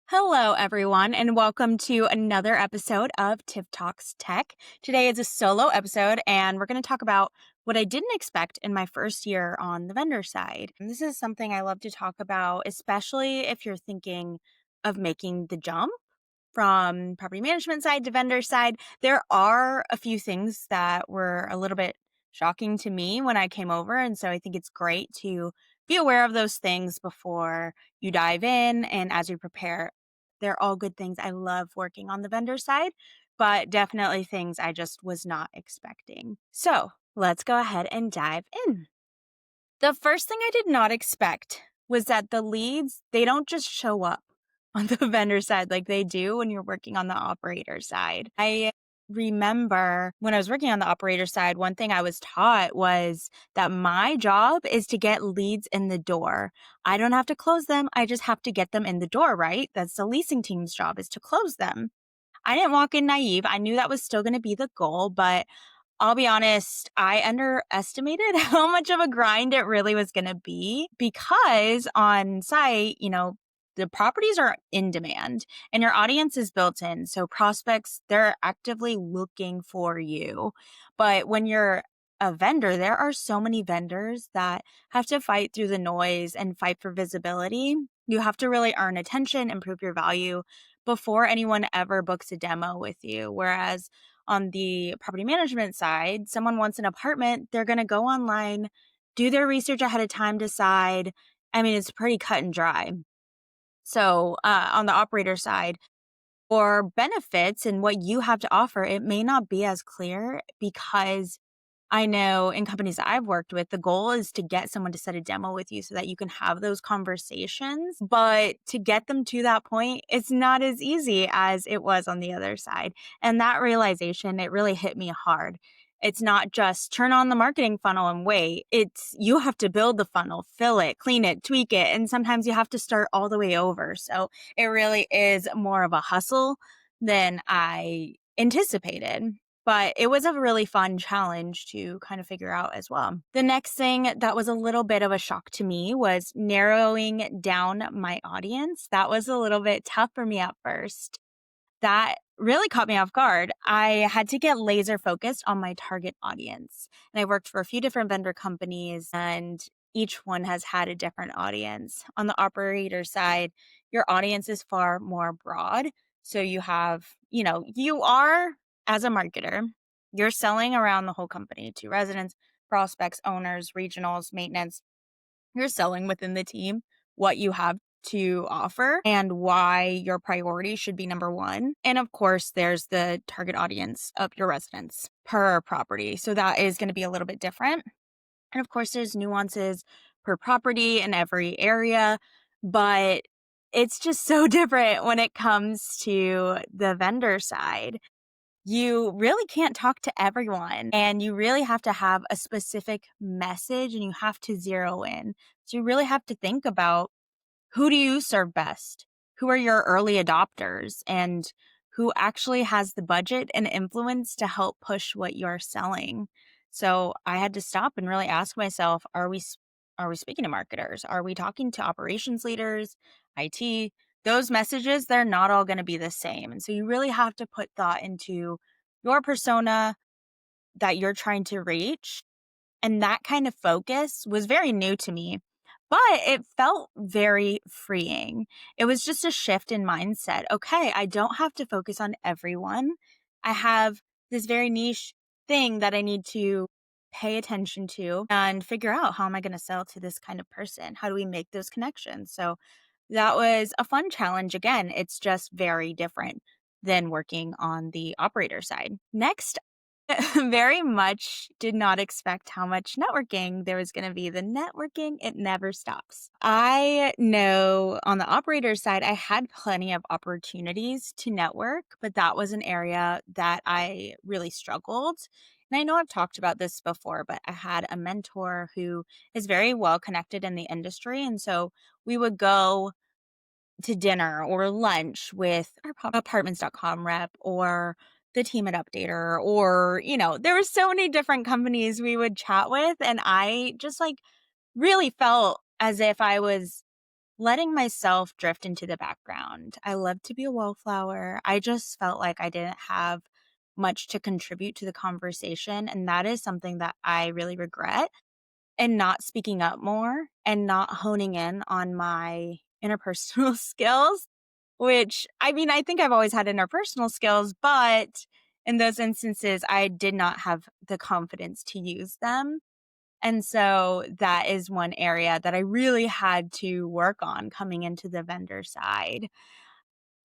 Hello, everyone, and welcome to another episode of Tiff Talks Tech. Today is a solo episode, and we're going to talk about what I didn't expect in my first year on the vendor side. And this is something I love to talk about, especially if you're thinking of making the jump from property management side to vendor side. There are a few things that were a little bit shocking to me when I came over. And so I think it's great to be aware of those things before you dive in and as you prepare. They're all good things. I love working on the vendor side, but definitely things I just was not expecting. So let's go ahead and dive in. The first thing I did not expect was that the leads, they don't just show up on the vendor side like they do when you're working on the operator side. I remember when I was working on the operator side, one thing I was taught was that my job is to get leads in the door. I don't have to close them. I just have to get them in the door, right? That's the leasing team's job, is to close them. I didn't walk in naive. I knew that was still going to be the goal, but I'll be honest, I underestimated how much of a grind it really was going to be because on site, the properties are in demand and your audience is built in. So prospects, they're actively looking for you. But when you're a vendor, there are so many vendors that have to fight through the noise and fight for visibility. You have to really earn attention and prove your value before anyone ever books a demo with you. Whereas on the property management side, someone wants an apartment, they're going to go online, do their research ahead of time, decide. I mean, it's pretty cut and dry. So on the operator side, for benefits and what you have to offer, it may not be as clear because I know in companies that I've worked with, the goal is to get someone to set a demo with you so that you can have those conversations. But to get them to that point, it's not as easy as it was on the other side. And that realization, it really hit me hard. It's not just turn on the marketing funnel and wait. It's you have to build the funnel, fill it, clean it, tweak it. And sometimes you have to start all the way over. So it really is more of a hustle than I anticipated. But it was a really fun challenge to kind of figure out as well. The next thing that was a little bit of a shock to me was narrowing down my audience. That was a little bit tough for me at first. That really caught me off guard. I had to get laser focused on my target audience. And I worked for a few different vendor companies, and each one has had a different audience. On the operator side, your audience is far more broad. So you have, you are, as a marketer, you're selling around the whole company to residents, prospects, owners, regionals, maintenance. You're selling within the team what you have to offer and why your priority should be number one. And of course, there's the target audience of your residents per property. So that is going to be a little bit different. And of course, there's nuances per property in every area, but it's just so different when it comes to the vendor side. You really can't talk to everyone, and you really have to have a specific message and you have to zero in. So you really have to think about, who do you serve best? Who are your early adopters? And who actually has the budget and influence to help push what you're selling? So I had to stop and really ask myself, are we speaking to marketers? Are we talking to operations leaders, IT? Those messages, they're not all going to be the same. And so you really have to put thought into your persona that you're trying to reach. And that kind of focus was very new to me, but it felt very freeing. It was just a shift in mindset. Okay, I don't have to focus on everyone. I have this very niche thing that I need to pay attention to and figure out, how am I going to sell to this kind of person? How do we make those connections? So that was a fun challenge. Again, it's just very different than working on the operator side. Next, very much did not expect how much networking there was going to be. The networking, it never stops. I know on the operator side, I had plenty of opportunities to network, but that was an area that I really struggled. And I know I've talked about this before, but I had a mentor who is very well connected in the industry. And so we would go to dinner or lunch with our apartments.com rep or the team at Updater, or, there were so many different companies we would chat with. And I just really felt as if I was letting myself drift into the background. I love to be a wallflower. I just felt like I didn't have much to contribute to the conversation. And that is something that I really regret, and not speaking up more and not honing in on my interpersonal skills, which I mean, I think I've always had interpersonal skills, but in those instances, I did not have the confidence to use them. And so that is one area that I really had to work on coming into the vendor side.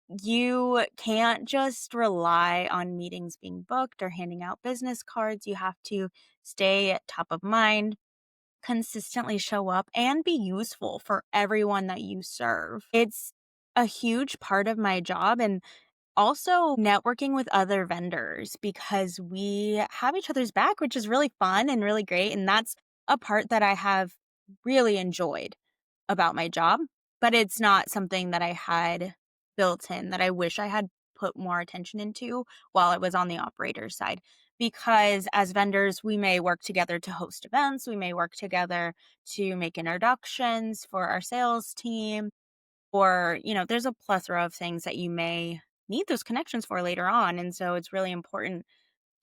You can't just rely on meetings being booked or handing out business cards. You have to stay at top of mind, consistently show up, and be useful for everyone that you serve. It's a huge part of my job, and also networking with other vendors because we have each other's back, which is really fun and really great. And that's a part that I have really enjoyed about my job, but it's not something that I had built in that I wish I had put more attention into while I was on the operator side. Because as vendors, we may work together to host events, we may work together to make introductions for our sales team, or, there's a plethora of things that you may need those connections for later on. And so it's really important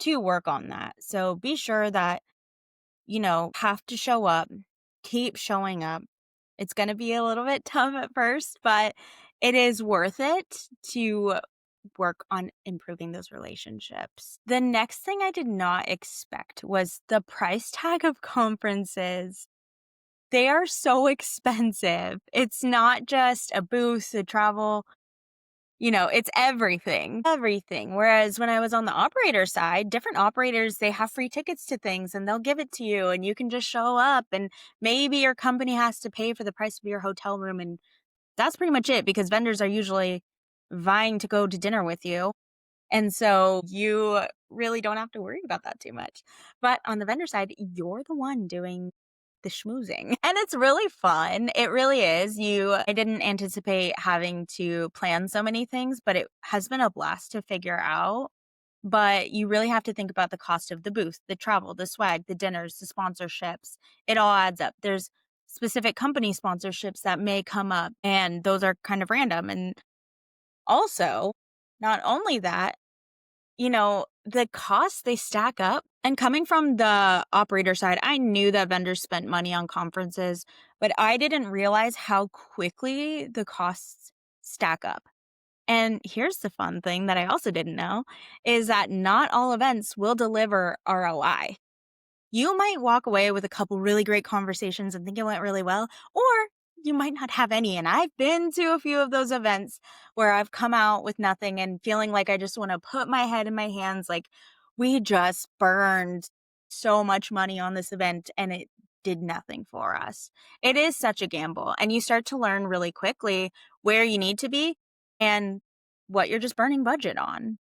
to work on that. So be sure that, have to show up, keep showing up. It's going to be a little bit tough at first, but it is worth it to work on improving those relationships. The next thing I did not expect was the price tag of conferences. They are so expensive. It's not just a booth, a travel, it's everything, everything. Whereas when I was on the operator side, different operators, they have free tickets to things and they'll give it to you and you can just show up, and maybe your company has to pay for the price of your hotel room. And that's pretty much it, because vendors are usually vying to go to dinner with you. And so you really don't have to worry about that too much. But on the vendor side, you're the one doing the schmoozing. And it's really fun. It really is. I didn't anticipate having to plan so many things, but it has been a blast to figure out. But you really have to think about the cost of the booth, the travel, the swag, the dinners, the sponsorships. It all adds up. There's specific company sponsorships that may come up, and those are kind of random. And also, not only that, the costs, they stack up. And coming from the operator side, I knew that vendors spent money on conferences, but I didn't realize how quickly the costs stack up. And here's the fun thing that I also didn't know is that not all events will deliver ROI. You might walk away with a couple really great conversations and think it went really well, or you might not have any. And I've been to a few of those events where I've come out with nothing and feeling like I just want to put my head in my hands. Like, we just burned so much money on this event and it did nothing for us. It is such a gamble. And you start to learn really quickly where you need to be and what you're just burning budget on.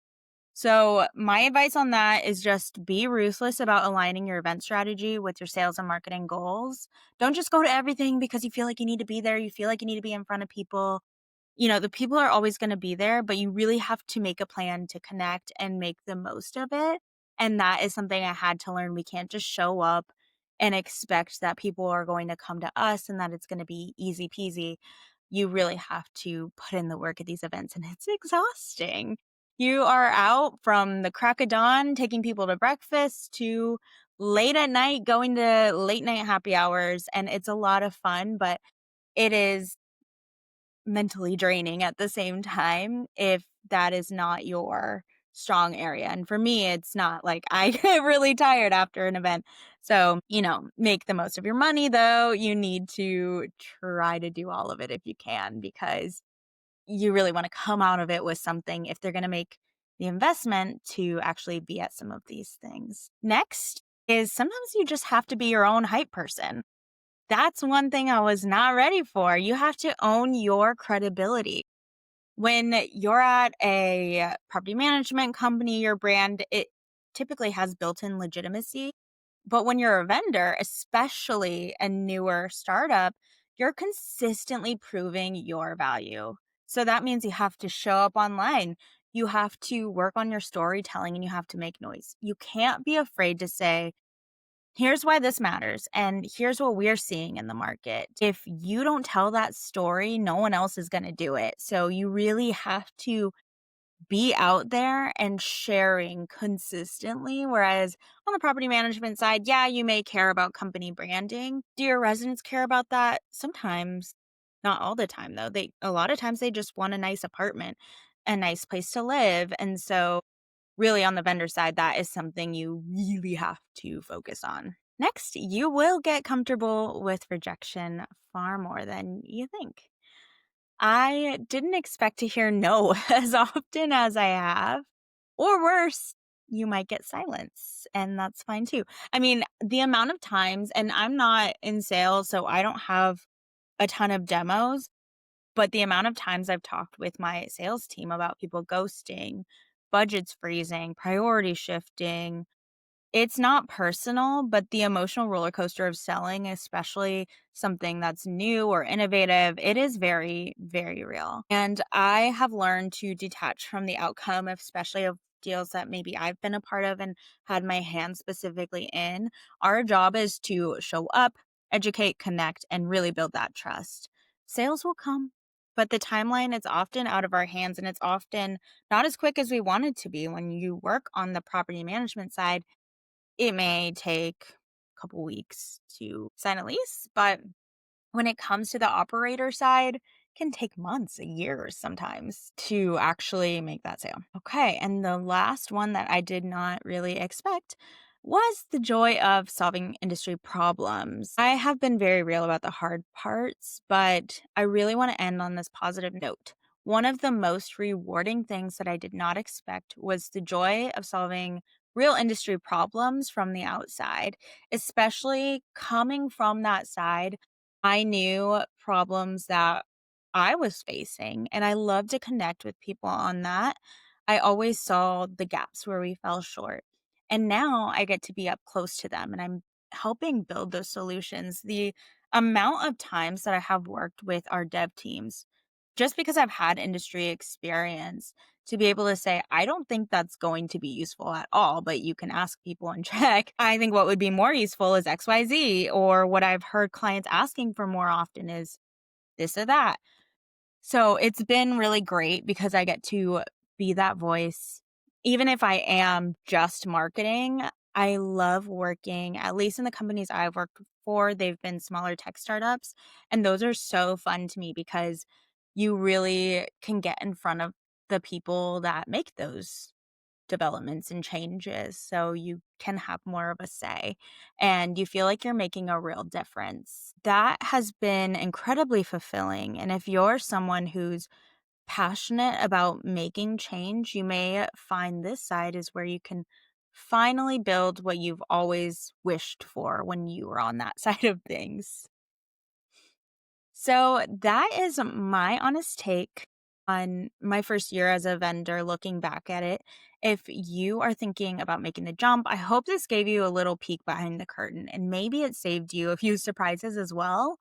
So, my advice on that is just be ruthless about aligning your event strategy with your sales and marketing goals. Don't just go to everything because you feel like you need to be there. You feel like you need to be in front of people. The people are always going to be there, but you really have to make a plan to connect and make the most of it. And that is something I had to learn. We can't just show up and expect that people are going to come to us and that it's going to be easy peasy. You really have to put in the work at these events, and it's exhausting. You are out from the crack of dawn, taking people to breakfast, to late at night, going to late night happy hours. And it's a lot of fun, but it is mentally draining at the same time if that is not your strong area. And for me, it's not. Like, I get really tired after an event. So, make the most of your money though. You need to try to do all of it if you can, because you really want to come out of it with something if they're going to make the investment to actually be at some of these things. Next is sometimes you just have to be your own hype person. That's one thing I was not ready for. You have to own your credibility. When you're at a property management company, your brand, it typically has built-in legitimacy. But when you're a vendor, especially a newer startup, you're consistently proving your value. So that means you have to show up online. You have to work on your storytelling and you have to make noise. You can't be afraid to say, Here's why this matters, and here's what we're seeing in the market. If you don't tell that story, no one else is going to do it. So you really have to be out there and sharing consistently. Whereas on the property management side, yeah, you may care about company branding. Do your residents care about that? Sometimes, not all the time though. A lot of times they just want a nice apartment, a nice place to live. And so really on the vendor side, that is something you really have to focus on. Next, you will get comfortable with rejection far more than you think. I didn't expect to hear no as often as I have. Or worse, you might get silence, and that's fine too. I mean, the amount of times, and I'm not in sales, so I don't have a ton of demos, but the amount of times I've talked with my sales team about people ghosting, budgets freezing, priority shifting, it's not personal, but the emotional roller coaster of selling, especially something that's new or innovative, it is very, very real. And I have learned to detach from the outcome, especially of deals that maybe I've been a part of and had my hand specifically in. Our job is to show up, educate, connect, and really build that trust. Sales will come, but the timeline is often out of our hands and it's often not as quick as we want it to be. When you work on the property management side, it may take a couple weeks to sign a lease, but when it comes to the operator side, it can take months, a year sometimes to actually make that sale. Okay, and the last one that I did not really expect was the joy of solving industry problems. I have been very real about the hard parts, but I really want to end on this positive note. One of the most rewarding things that I did not expect was the joy of solving real industry problems from the outside, especially coming from that side. I knew problems that I was facing, and I love to connect with people on that. I always saw the gaps where we fell short. And now I get to be up close to them and I'm helping build those solutions. The amount of times that I have worked with our dev teams, just because I've had industry experience, to be able to say, I don't think that's going to be useful at all, but you can ask people and check. I think what would be more useful is XYZ, or what I've heard clients asking for more often is this or that. So it's been really great because I get to be that voice. Even if I am just marketing, I love working, at least in the companies I've worked for, they've been smaller tech startups. And those are so fun to me because you really can get in front of the people that make those developments and changes. So you can have more of a say and you feel like you're making a real difference. That has been incredibly fulfilling. And if you're someone who's passionate about making change, you may find this side is where you can finally build what you've always wished for when you were on that side of things. So that is my honest take on my first year as a vendor, looking back at it. If you are thinking about making the jump, I hope this gave you a little peek behind the curtain and maybe it saved you a few surprises as well.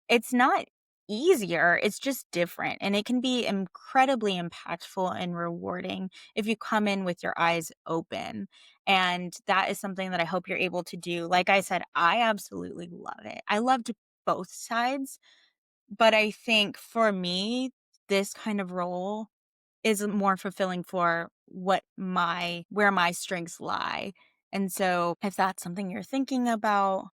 It's not easier, it's just different. And it can be incredibly impactful and rewarding if you come in with your eyes open. And that is something that I hope you're able to do. Like I said, I absolutely love it. I loved both sides, but I think for me, this kind of role is more fulfilling for where my strengths lie. And so if that's something you're thinking about,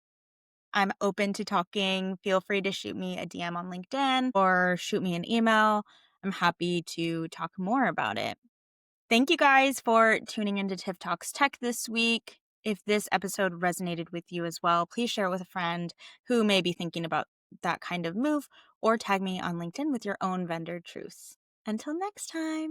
I'm open to talking. Feel free to shoot me a DM on LinkedIn or shoot me an email. I'm happy to talk more about it. Thank you guys for tuning into Tiff Talks Tech this week. If this episode resonated with you as well, please share it with a friend who may be thinking about that kind of move or tag me on LinkedIn with your own vendor truths. Until next time.